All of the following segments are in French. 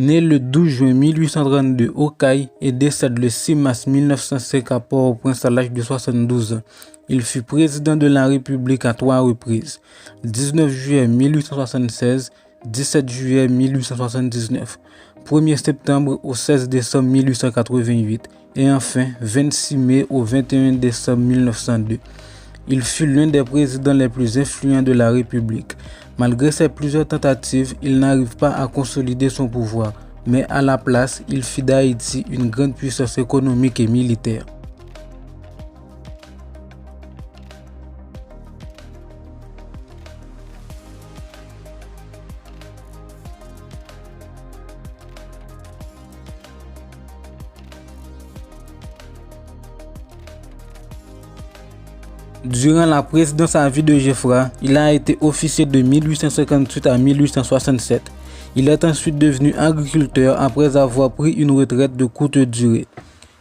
Né le 12 juin 1832 au Cail et décède le 6 mars 1905 à Port-au-Prince à l'âge de 72 ans. Il fut président de la République à 3 reprises, 19 juillet 1876, 17 juillet 1879, 1er septembre au 16 décembre 1888 et enfin 26 mai au 21 décembre 1902. Il fut l'un des présidents les plus influents de la République. Malgré ses plusieurs tentatives, il n'arrive pas à consolider son pouvoir, mais à la place, il fit d'Haïti une grande puissance économique et militaire. Durant la présidence à vie de Gieffard, il a été officier de 1858 à 1867. Il est ensuite devenu agriculteur après avoir pris une retraite de courte durée.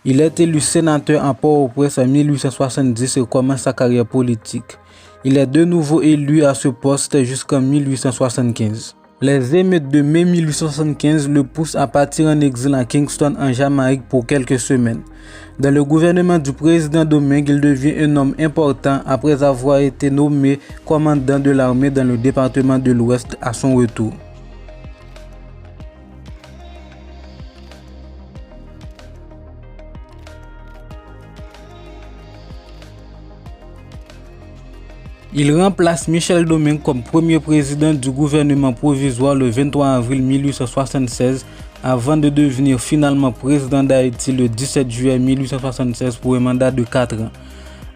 Il est élu sénateur à Port-au-Prince en 1870 et commence sa carrière politique. Il est de nouveau élu à ce poste jusqu'en 1875. Les émeutes de mai 1875 le poussent à partir en exil à Kingston en Jamaïque pour quelques semaines. Dans le gouvernement du président Domingue, il devient un homme important après avoir été nommé commandant de l'armée dans le département de l'Ouest à son retour. Il remplace Michel Domingue comme premier président du gouvernement provisoire le 23 avril 1876 avant de devenir finalement président d'Haïti le 17 juillet 1876 pour un mandat de 4 ans.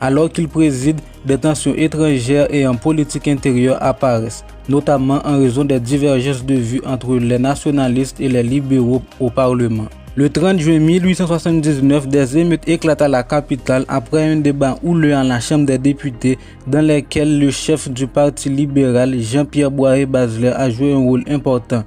Alors qu'il préside, des tensions étrangères et en politique intérieure apparaissent, notamment en raison des divergences de vues entre les nationalistes et les libéraux au Parlement. Le 30 juin 1879, des émeutes éclatent à la capitale après un débat houleux à la Chambre des députés dans lequel le chef du Parti libéral, Jean-Pierre Boyer-Baselère, a joué un rôle important.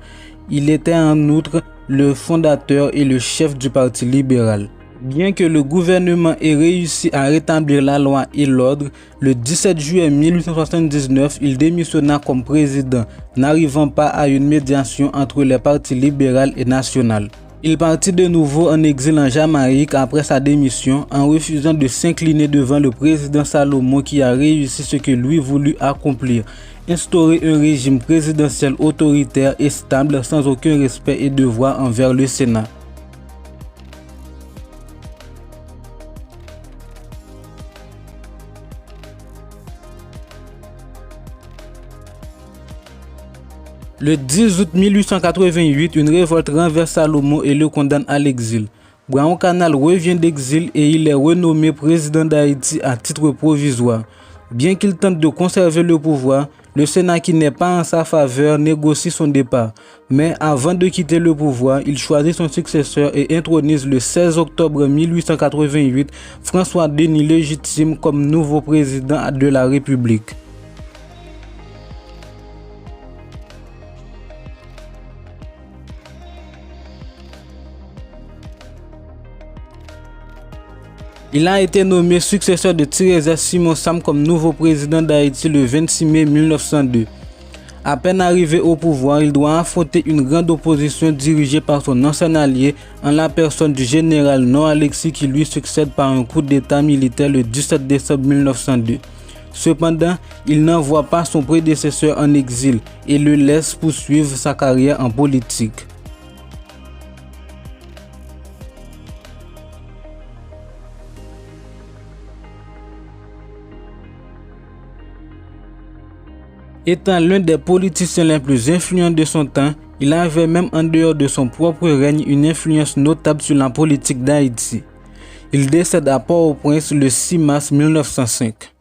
Il était en outre le fondateur et le chef du Parti libéral. Bien que le gouvernement ait réussi à rétablir la loi et l'ordre, le 17 juillet 1879, il démissionna comme président, n'arrivant pas à une médiation entre les partis libéral et national. Il partit de nouveau en exil en Jamaïque après sa démission en refusant de s'incliner devant le président Salomon qui a réussi ce que lui voulut accomplir, instaurer un régime présidentiel autoritaire et stable sans aucun respect et devoir envers le Sénat. Le 10 août 1888, une révolte renverse Salomon et le condamne à l'exil. Brown Canal revient d'exil et il est renommé président d'Haïti à titre provisoire. Bien qu'il tente de conserver le pouvoir, le Sénat qui n'est pas en sa faveur négocie son départ. Mais avant de quitter le pouvoir, il choisit son successeur et intronise le 16 octobre 1888 François Denis légitime comme nouveau président de la République. Il a été nommé successeur de Thérèse Simon Sam comme nouveau président d'Haïti le 26 mai 1902. À peine arrivé au pouvoir, il doit affronter une grande opposition dirigée par son ancien allié en la personne du général Non Alexis qui lui succède par un coup d'état militaire le 17 décembre 1902. Cependant, il n'envoie pas son prédécesseur en exil et le laisse poursuivre sa carrière en politique. Étant l'un des politiciens les plus influents de son temps, il avait même en dehors de son propre règne une influence notable sur la politique d'Haïti. Il décède à Port-au-Prince le 6 mars 1905.